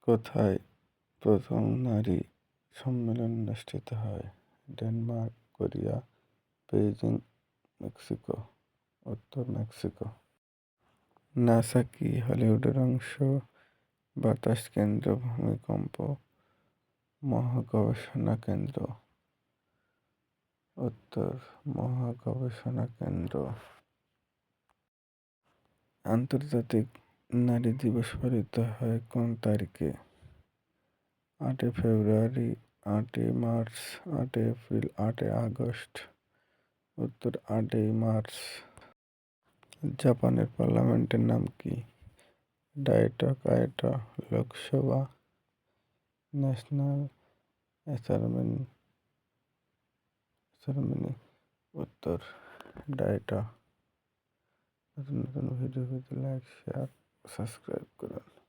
কোথায় প্রথম নারী সম্মেলন অনুষ্ঠিত হয়? Denmark, Korea, Beijing, Mexico. উত্তর মেক্সিকো। নাসা কি? হলিউডের অংশ, বাতাস কেন্দ্র, ভূমিকম্প, মহাগবেষণা কেন্দ্র। উত্তর মহাগবেষণা কেন্দ্র। আন্তর্জাতিক নারী দিবস পালিত হয় কোন তারিখে? 8 ফেব্রুয়ারি, 8 মার্চ, 8 এপ্রিল, 8 আগস্ট। উত্তর 8 মার্চ। জাপানের পার্লামেন্টের নাম কি? ডায়েট, কায়েট, লোকসভা, ন্যাশনাল অ্যাসেম্বলি। উত্তর ডায়েট। নতুন নতুন ভিডিও পেতে লাইক, শেয়ার, সাবস্ক্রাইব করুন।